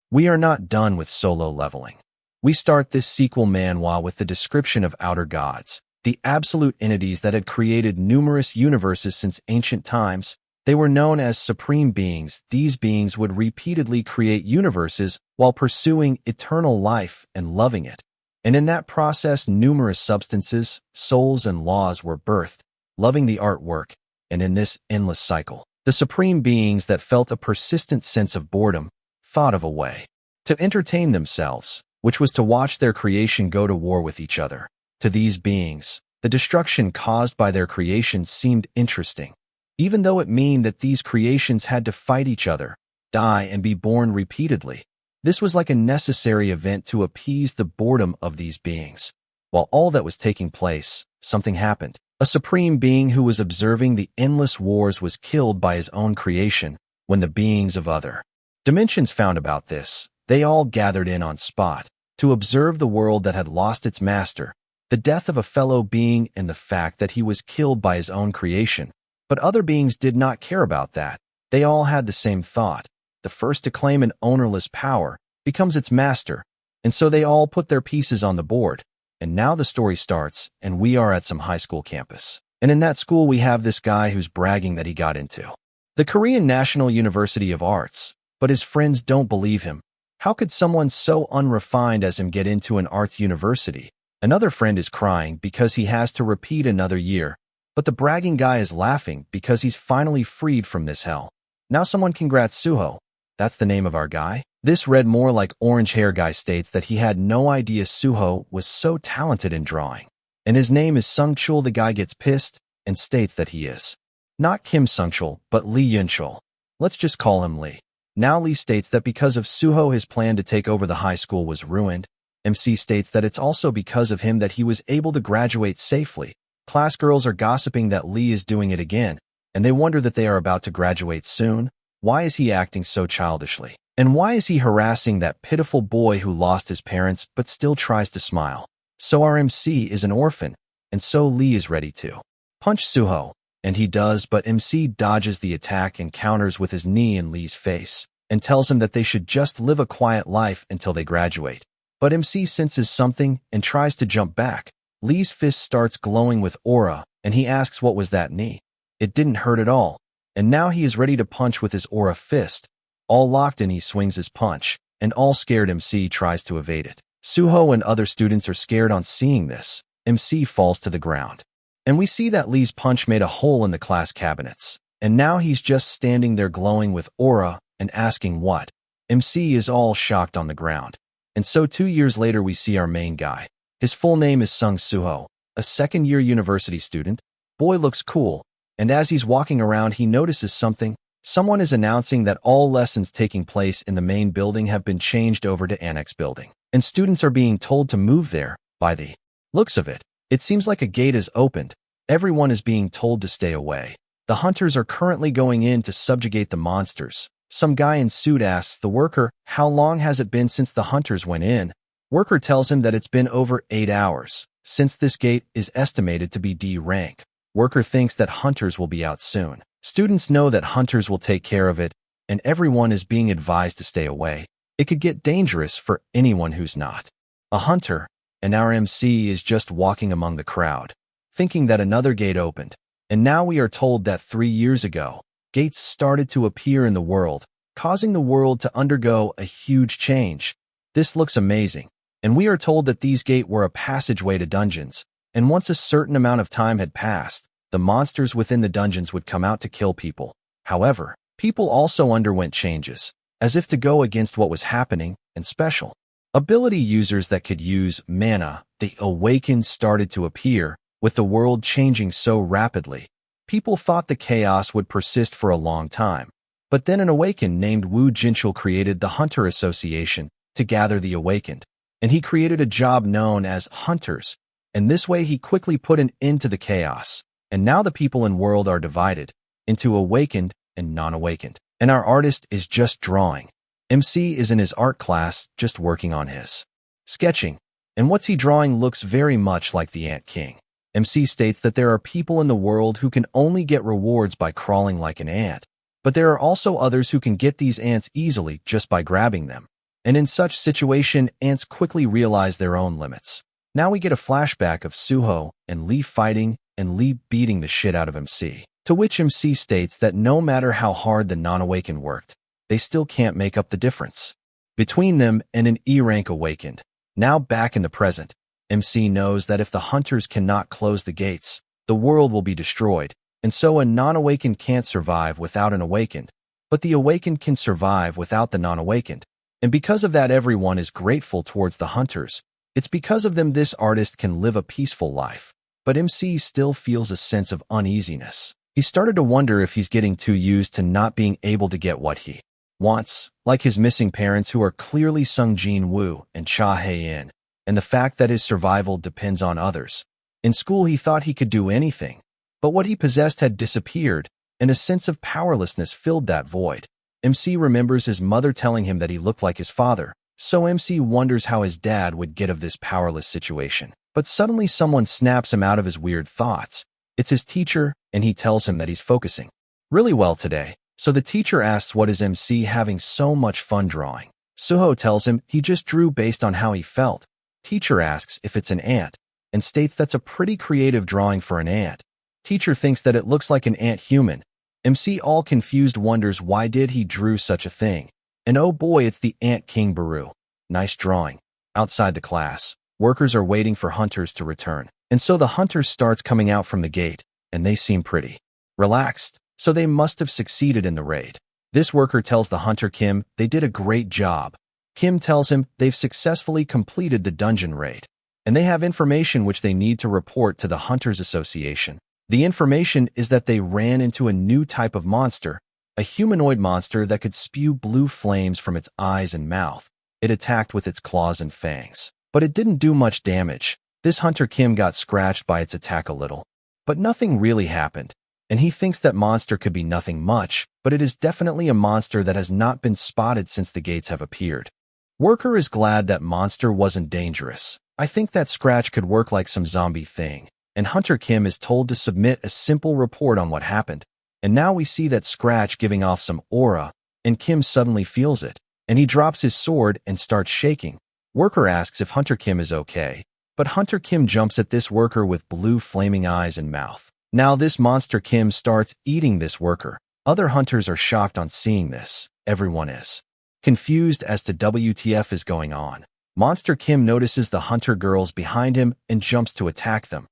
We are not done with solo leveling. We start this sequel manhwa with the description of outer gods, the absolute entities that had created numerous universes since ancient times. They were known as supreme beings. These beings would repeatedly create universes while pursuing eternal life and loving it. And in that process, numerous substances, souls, and laws were birthed, loving the artwork. And in this endless cycle, the supreme beings that felt a persistent sense of boredom thought of a way to entertain themselves, which was to watch their creation go to war with each other. To these beings, the destruction caused by their creations seemed interesting, even though it meant that these creations had to fight each other, die, and be born repeatedly. This was like a necessary event to appease the boredom of these beings. While all that was taking place, something happened. A supreme being who was observing the endless wars was killed by his own creation. When the beings of other dimensions found about this, they all gathered in on spot to observe the world that had lost its master, the death of a fellow being, and the fact that he was killed by his own creation. But other beings did not care about that. They all had the same thought. The first to claim an ownerless power becomes its master, and so they all put their pieces on the board. And now the story starts, and we are at some high school campus. And in that school we have this guy who's bragging that he got into the Korean National University of Arts, but his friends don't believe him. How could someone so unrefined as him get into an arts university? Another friend is crying because he has to repeat another year, but the bragging guy is laughing because he's finally freed from this hell. Now someone congrats Suho. That's the name of our guy? This read more like orange hair guy states that he had no idea Suho was so talented in drawing. And his name is Sungchul. The guy gets pissed and states that he is not Kim Sungchul, but Lee Yunchul. Let's just call him Lee. Now Lee states that because of Suho his plan to take over the high school was ruined. MC states that it's also because of him that he was able to graduate safely. Class girls are gossiping that Lee is doing it again, and they wonder that they are about to graduate soon. Why is he acting so childishly? And why is he harassing that pitiful boy who lost his parents but still tries to smile? So our MC is an orphan, and so Lee is ready to punch Suho. And he does, but MC dodges the attack and counters with his knee in Lee's face, and tells him that they should just live a quiet life until they graduate. But MC senses something and tries to jump back. Lee's fist starts glowing with aura, and he asks what was that knee. It didn't hurt at all, and now he is ready to punch with his aura fist. All locked in, he swings his punch, and all scared MC tries to evade it. Suho and other students are scared on seeing this. MC falls to the ground, and we see that Lee's punch made a hole in the class cabinets, and now he's just standing there glowing with aura and asking what. MC is all shocked on the ground. And so 2 years later we see our main guy. His full name is Sung Suho, a second-year university student. Boy looks cool, and as he's walking around he notices something. Someone is announcing that all lessons taking place in the main building have been changed over to Annex building, and students are being told to move there. By the looks of it, it seems like a gate is opened. Everyone is being told to stay away. The hunters are currently going in to subjugate the monsters. Some guy in suit asks the worker, how long has it been since the hunters went in? Worker tells him that it's been over 8 hours, since this gate is estimated to be D rank. Worker thinks that hunters will be out soon. Students know that hunters will take care of it, and everyone is being advised to stay away. It could get dangerous for anyone who's not a hunter, and our MC is just walking among the crowd, thinking that another gate opened. And now we are told that 3 years ago, gates started to appear in the world, causing the world to undergo a huge change. This looks amazing, and we are told that these gates were a passageway to dungeons, and once a certain amount of time had passed, the monsters within the dungeons would come out to kill people. However, people also underwent changes, as if to go against what was happening, and special ability users that could use mana, the awakened, started to appear. With the world changing so rapidly, people thought the chaos would persist for a long time. But then an awakened named Wu Jinchul created the Hunter Association to gather the awakened, and he created a job known as Hunters, and this way he quickly put an end to the chaos. And now the people in world are divided into awakened and non-awakened. And our artist is just drawing. MC is in his art class just working on his sketching. And what's he drawing looks very much like the Ant King. MC states that there are people in the world who can only get rewards by crawling like an ant. But there are also others who can get these ants easily just by grabbing them. And in such situation, ants quickly realize their own limits. Now we get a flashback of Suho and Lee fighting and Lee beating the shit out of MC. To which MC states that no matter how hard the non-awakened worked, they still can't make up the difference between them and an E-rank awakened. Now back in the present, MC knows that if the hunters cannot close the gates, the world will be destroyed, and so a non-awakened can't survive without an awakened, but the awakened can survive without the non-awakened. And because of that, everyone is grateful towards the hunters. It's because of them this artist can live a peaceful life. But MC still feels a sense of uneasiness. He started to wonder if he's getting too used to not being able to get what he wants, like his missing parents who are clearly Sung Jin Woo and Cha Hae-in, and the fact that his survival depends on others. In school he thought he could do anything, but what he possessed had disappeared, and a sense of powerlessness filled that void. MC remembers his mother telling him that he looked like his father, so MC wonders how his dad would get of this powerless situation. But suddenly someone snaps him out of his weird thoughts. It's his teacher, and he tells him that he's focusing really well today. So the teacher asks what is MC having so much fun drawing. Suho tells him he just drew based on how he felt. Teacher asks if it's an ant, and states that's a pretty creative drawing for an ant. Teacher thinks that it looks like an ant human. MC, all confused, wonders why did he drew such a thing. And oh boy, it's the Ant King Baru. Nice drawing. Outside the class, workers are waiting for hunters to return. And so the hunters starts coming out from the gate, and they seem pretty relaxed, so they must have succeeded in the raid. This worker tells the hunter Kim they did a great job. Kim tells him they've successfully completed the dungeon raid, and they have information which they need to report to the Hunters Association. The information is that they ran into a new type of monster, a humanoid monster that could spew blue flames from its eyes and mouth. It attacked with its claws and fangs, but it didn't do much damage. This hunter Kim got scratched by its attack a little, but nothing really happened, and he thinks that monster could be nothing much, but it is definitely a monster that has not been spotted since the gates have appeared. Worker is glad that monster wasn't dangerous. I think that scratch could work like some zombie thing, and Hunter Kim is told to submit a simple report on what happened. And now we see that scratch giving off some aura, and Kim suddenly feels it, and he drops his sword and starts shaking. Worker asks if Hunter Kim is okay, but Hunter Kim jumps at this worker with blue flaming eyes and mouth. Now this monster Kim starts eating this worker. Other hunters are shocked on seeing this. Everyone is confused as to WTF is going on. Monster Kim notices the hunter girls behind him and jumps to attack them.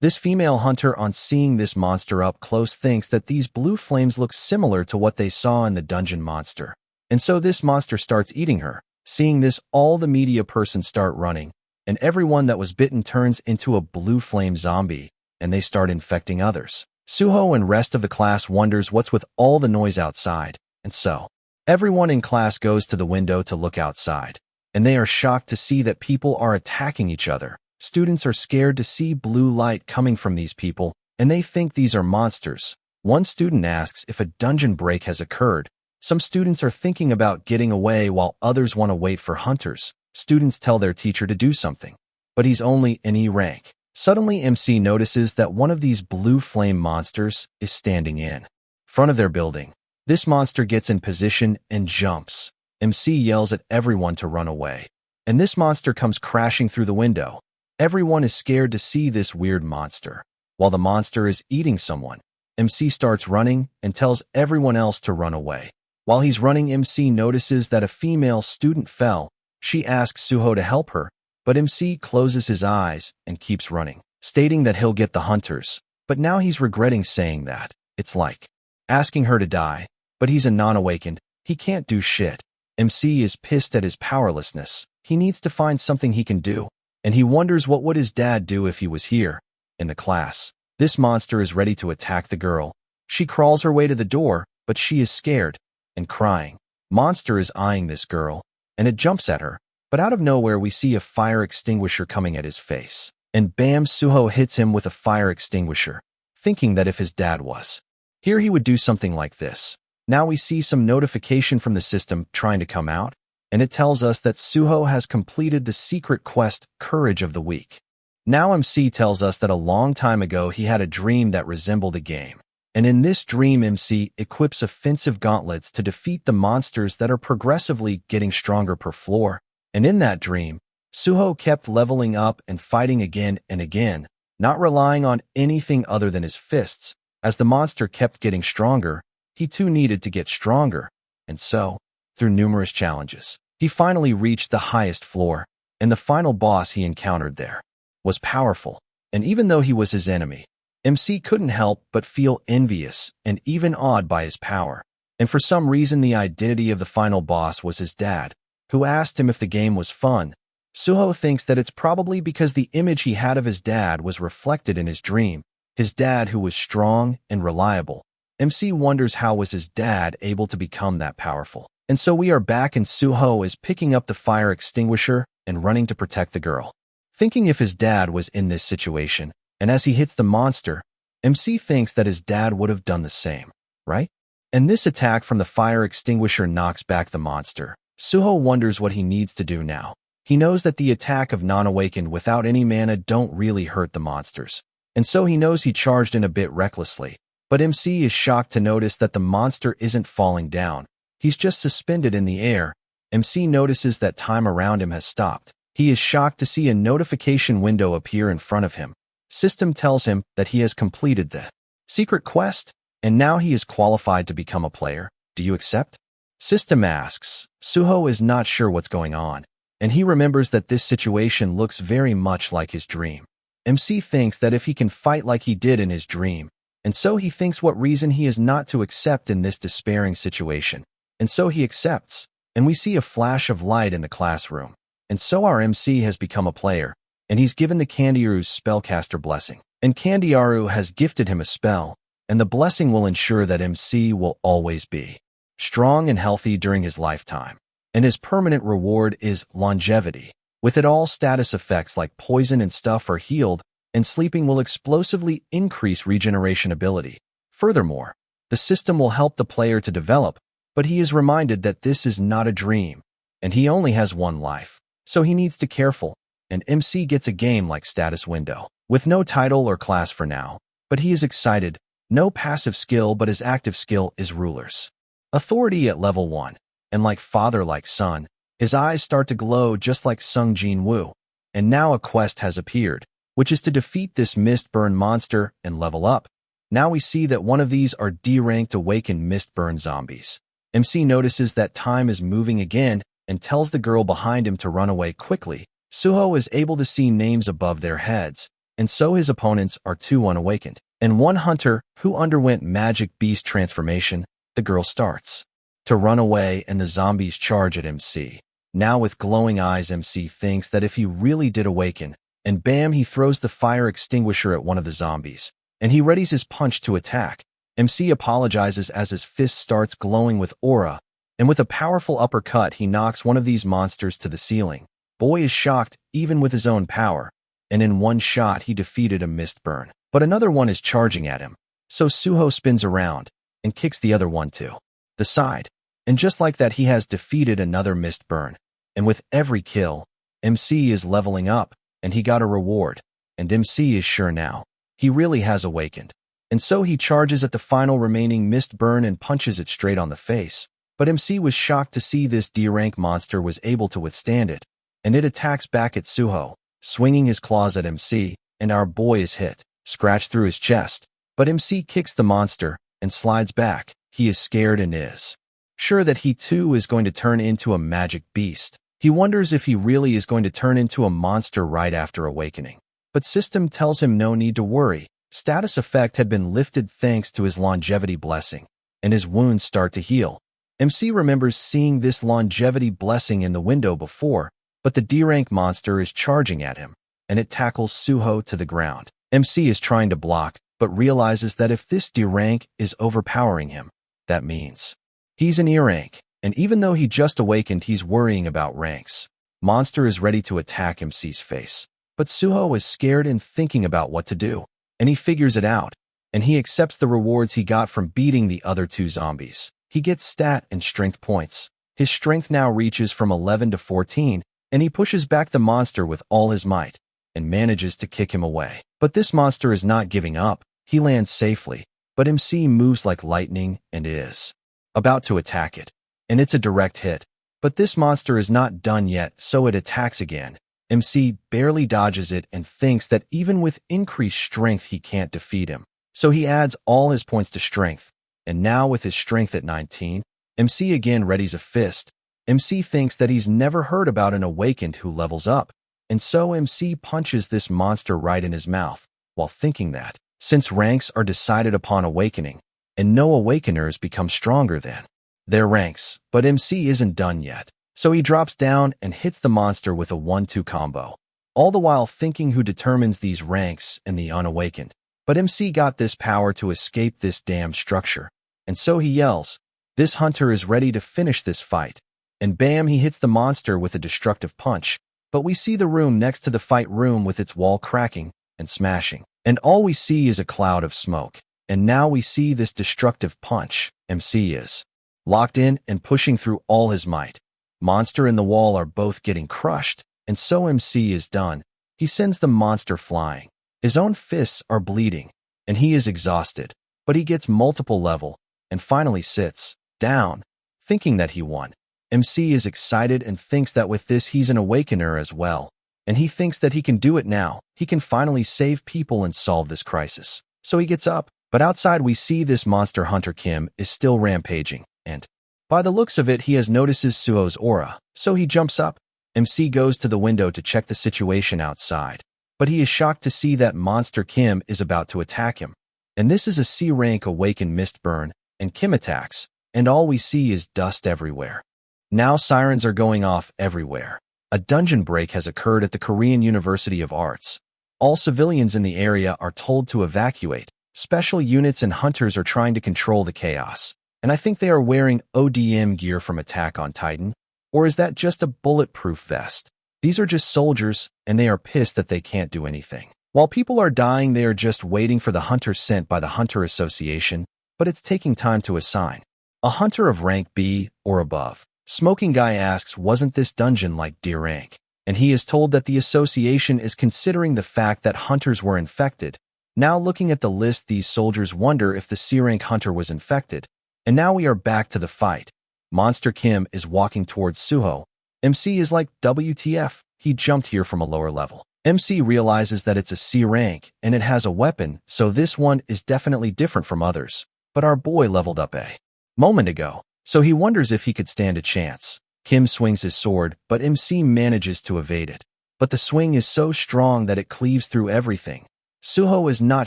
This female hunter, on seeing this monster up close, thinks that these blue flames look similar to what they saw in the dungeon monster. And so this monster starts eating her. Seeing this, all the media persons start running, and everyone that was bitten turns into a blue flame zombie, and they start infecting others. Suho and rest of the class wonders what's with all the noise outside, and so everyone in class goes to the window to look outside, and they are shocked to see that people are attacking each other. Students are scared to see blue light coming from these people, and they think these are monsters. One student asks if a dungeon break has occurred. Some students are thinking about getting away while others want to wait for hunters. Students tell their teacher to do something, but he's only in E rank. Suddenly MC notices that one of these blue flame monsters is standing in front of their building. This monster gets in position and jumps. MC yells at everyone to run away, and this monster comes crashing through the window. Everyone is scared to see this weird monster. While the monster is eating someone, MC starts running and tells everyone else to run away. While he's running, MC notices that a female student fell. She asks Suho to help her, but MC closes his eyes and keeps running, stating that he'll get the hunters. But now he's regretting saying that. It's like asking her to die, but he's a non-awakened. He can't do shit. MC is pissed at his powerlessness. He needs to find something he can do, and he wonders what would his dad do if he was here. In the class, this monster is ready to attack the girl. She crawls her way to the door, but she is scared and crying. Monster is eyeing this girl, and it jumps at her, but out of nowhere we see a fire extinguisher coming at his face. And bam, Suho hits him with a fire extinguisher, thinking that if his dad was here he would do something like this. Now we see some notification from the system trying to come out, and it tells us that Suho has completed the secret quest, Courage of the Weak. Now MC tells us that a long time ago he had a dream that resembled a game, And in this dream, MC equips offensive gauntlets to defeat the monsters that are progressively getting stronger per floor. And in that dream, Suho kept leveling up and fighting again and again, not relying on anything other than his fists. As the monster kept getting stronger, he too needed to get stronger. And so, through numerous challenges, he finally reached the highest floor, and the final boss he encountered there was powerful. And even though he was his enemy, MC couldn't help but feel envious and even awed by his power. And for some reason, the identity of the final boss was his dad, who asked him if the game was fun. Suho thinks that it's probably because the image he had of his dad was reflected in his dream, his dad who was strong and reliable. MC wonders how was his dad able to become that powerful. And so we are back, and Suho is picking up the fire extinguisher and running to protect the girl, thinking if his dad was in this situation. And as he hits the monster, MC thinks that his dad would have done the same, right? And this attack from the fire extinguisher knocks back the monster. Suho wonders what he needs to do now. He knows that the attack of non-awakened without any mana don't really hurt the monsters, and so he knows he charged in a bit recklessly. But MC is shocked to notice that the monster isn't falling down. He's just suspended in the air. MC notices that time around him has stopped. He is shocked to see a notification window appear in front of him. System tells him that he has completed the secret quest, and now he is qualified to become a player. Do you accept? System asks. Suho is not sure what's going on, and he remembers that this situation looks very much like his dream. MC thinks that if he can fight like he did in his dream, and so he thinks what reason he is not to accept in this despairing situation. And so he accepts, and we see a flash of light in the classroom. And so our MC has become a player, and he's given the Candyaru's spellcaster blessing. And Candyaru has gifted him a spell, and the blessing will ensure that MC will always be strong and healthy during his lifetime. And his permanent reward is longevity. With it, all status effects like poison and stuff are healed, and sleeping will explosively increase regeneration ability. Furthermore, the system will help the player to develop, but he is reminded that this is not a dream, and he only has one life, so he needs to be careful. And MC gets a game-like status window, with no title or class for now, but he is excited. No passive skill, but his active skill is rulers. Authority at level 1, and like father like son, his eyes start to glow just like Sung Jin Woo. And now a quest has appeared, which is to defeat this Mistburn monster and level up. Now we see that one of these are D-ranked awakened Mistburn zombies. MC notices that time is moving again and tells the girl behind him to run away quickly. Suho is able to see names above their heads, and so his opponents are 2 unawakened, and 1 hunter who underwent magic beast transformation. The girl starts to run away, and the zombies charge at MC. Now with glowing eyes, MC thinks that if he really did awaken, and bam, he throws the fire extinguisher at one of the zombies, and he readies his punch to attack. MC apologizes as his fist starts glowing with aura, and with a powerful uppercut he knocks one of these monsters to the ceiling. Boy is shocked even with his own power, and in one shot he defeated a Mistburn. But another one is charging at him, so Suho spins around and kicks the other one to the side. And just like that, he has defeated another Mistburn. And with every kill, MC is leveling up, and he got a reward, and MC is sure now he really has awakened. And so he charges at the final remaining Mistburn and punches it straight on the face. But MC was shocked to see this D-rank monster was able to withstand it, and it attacks back at Suho, swinging his claws at MC, and our boy is hit, scratched through his chest. But MC kicks the monster and slides back. He is scared and is sure that he too is going to turn into a magic beast. He wonders if he really is going to turn into a monster right after awakening. But system tells him no need to worry. Status effect had been lifted thanks to his longevity blessing, and his wounds start to heal. MC remembers seeing this longevity blessing in the window before, but the D-rank monster is charging at him, and it tackles Suho to the ground. MC is trying to block, but realizes that if this D-rank is overpowering him, that means he's an E-rank, and even though he just awakened, he's worrying about ranks. Monster is ready to attack MC's face, but Suho is scared and thinking about what to do, and he figures it out, and he accepts the rewards he got from beating the other 2 zombies. He gets stat and strength points. His strength now reaches from 11 to 14, and he pushes back the monster with all his might, and manages to kick him away. But this monster is not giving up. He lands safely, but MC moves like lightning and is about to attack it. And it's a direct hit. But this monster is not done yet, so it attacks again. MC barely dodges it and thinks that even with increased strength he can't defeat him. So he adds all his points to strength. And now with his strength at 19, MC again readies a fist. MC thinks that he's never heard about an awakened who levels up. And so MC punches this monster right in his mouth, while thinking that, since ranks are decided upon awakening, and no awakeners become stronger than their ranks, but MC isn't done yet. So he drops down and hits the monster with a 1-2 combo, all the while thinking who determines these ranks and the unawakened. But MC got this power to escape this damned structure. And so he yells, "This hunter is ready to finish this fight." And bam, he hits the monster with a destructive punch. But we see the room next to the fight room with its wall cracking and smashing. And all we see is a cloud of smoke. And now we see this destructive punch. MC is locked in and pushing through all his might. Monster and the wall are both getting crushed. And so MC is done. He sends the monster flying. His own fists are bleeding. And he is exhausted. But he gets multiple level. And finally sits down, thinking that he won. MC is excited and thinks that with this he's an awakener as well. And he thinks that he can do it now. He can finally save people and solve this crisis. So he gets up. But outside we see this monster hunter Kim is still rampaging. And by the looks of it he has notices Suho's aura. So he jumps up. MC goes to the window to check the situation outside. But he is shocked to see that monster Kim is about to attack him. And this is a C-rank awakened Mistburn. And Kim attacks. And all we see is dust everywhere. Now sirens are going off everywhere. A dungeon break has occurred at the Korean University of Arts. All civilians in the area are told to evacuate. Special units and hunters are trying to control the chaos. And I think they are wearing ODM gear from Attack on Titan. Or is that just a bulletproof vest? These are just soldiers, and they are pissed that they can't do anything. While people are dying, they are just waiting for the hunters sent by the Hunter Association, but it's taking time to assign a hunter of rank B or above. Smoking Guy asks, wasn't this dungeon like D rank? And he is told that the association is considering the fact that hunters were infected. Now looking at the list, these soldiers wonder if the C rank hunter was infected. And now we are back to the fight. Monster Kim is walking towards Suho. MC is like, WTF, he jumped here from a lower level. MC realizes that it's a C rank and it has a weapon, so this one is definitely different from others. But our boy leveled up a moment ago. So he wonders if he could stand a chance. Kim swings his sword, but MC manages to evade it. But the swing is so strong that it cleaves through everything. Suho is not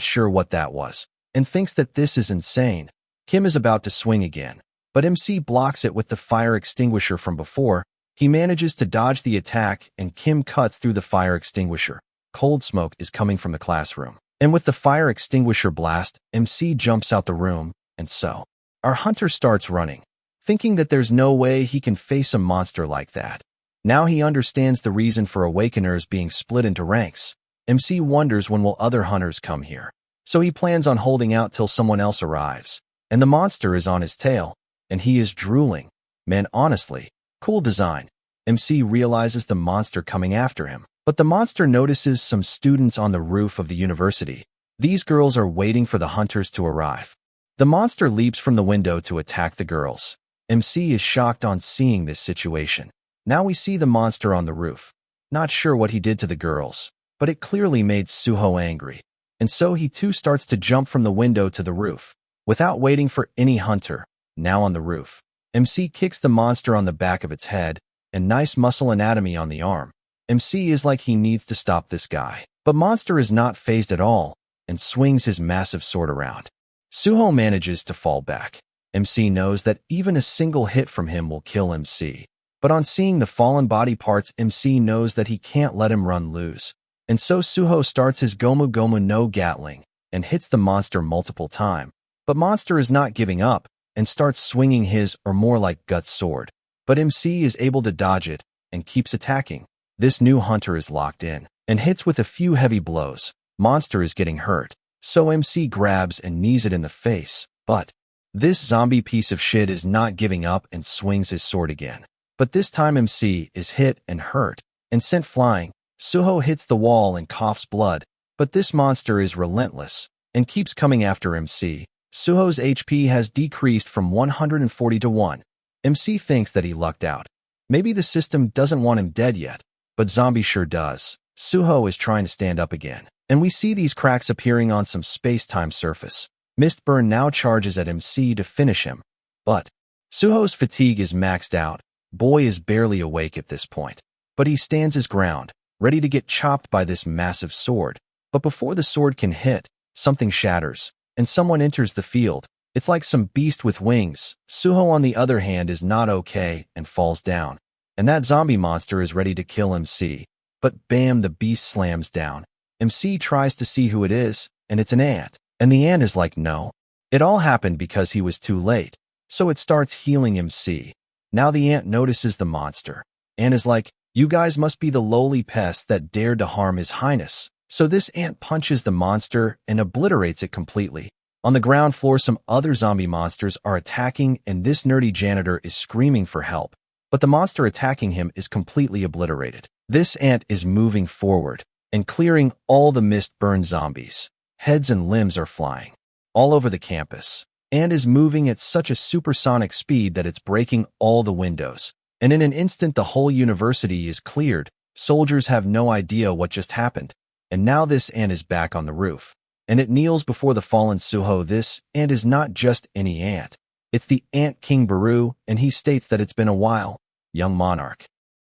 sure what that was, and thinks that this is insane. Kim is about to swing again, but MC blocks it with the fire extinguisher from before. He manages to dodge the attack, and Kim cuts through the fire extinguisher. Cold smoke is coming from the classroom. And with the fire extinguisher blast, MC jumps out the room, and so our hunter starts running, thinking that there's no way he can face a monster like that. Now he understands the reason for awakeners being split into ranks. MC wonders when will other hunters come here. So he plans on holding out till someone else arrives. And the monster is on his tail, and he is drooling. Man, honestly, cool design. MC realizes the monster coming after him. But the monster notices some students on the roof of the university. These girls are waiting for the hunters to arrive. The monster leaps from the window to attack the girls. MC is shocked on seeing this situation. Now we see the monster on the roof. Not sure what he did to the girls, but it clearly made Suho angry. And so he too starts to jump from the window to the roof, without waiting for any hunter. Now on the roof, MC kicks the monster on the back of its head, and nice muscle anatomy on the arm. MC is like he needs to stop this guy. But monster is not fazed at all, and swings his massive sword around. Suho manages to fall back. MC knows that even a single hit from him will kill MC. But on seeing the fallen body parts, MC knows that he can't let him run loose. And so Suho starts his Gomu Gomu no Gatling and hits the monster multiple times. But monster is not giving up and starts swinging his, or more like Guts sword. But MC is able to dodge it and keeps attacking. This new hunter is locked in and hits with a few heavy blows. Monster is getting hurt. So MC grabs and knees it in the face. But this zombie piece of shit is not giving up and swings his sword again. But this time MC is hit and hurt and sent flying. Suho hits the wall and coughs blood. But this monster is relentless and keeps coming after MC. Suho's HP has decreased from 140 to 1. MC thinks that he lucked out. Maybe the system doesn't want him dead yet, but Zombie sure does. Suho is trying to stand up again, and we see these cracks appearing on some space-time surface. Mistburn now charges at MC to finish him, but Suho's fatigue is maxed out. Boy is barely awake at this point, but he stands his ground, ready to get chopped by this massive sword. But before the sword can hit, something shatters, and someone enters the field. It's like some beast with wings. Suho, on the other hand, is not okay and falls down, and that zombie monster is ready to kill MC. But bam, the beast slams down. MC tries to see who it is, and it's an ant. And the ant is like, no. It all happened because he was too late. So it starts healing MC. Now the ant notices the monster, and is like, you guys must be the lowly pests that dared to harm His Highness. So this ant punches the monster and obliterates it completely. On the ground floor, some other zombie monsters are attacking, and this nerdy janitor is screaming for help. But the monster attacking him is completely obliterated. This ant is moving forward and clearing all the mist-burned zombies. Heads and limbs are flying all over the campus, and is moving at such a supersonic speed that it's breaking all the windows. And in an instant, the whole university is cleared. Soldiers have no idea what just happened. And now this ant is back on the roof, and it kneels before the fallen Suho. This ant is not just any ant. It's the Ant King Baru, and he states that it's been a while. Young monarch,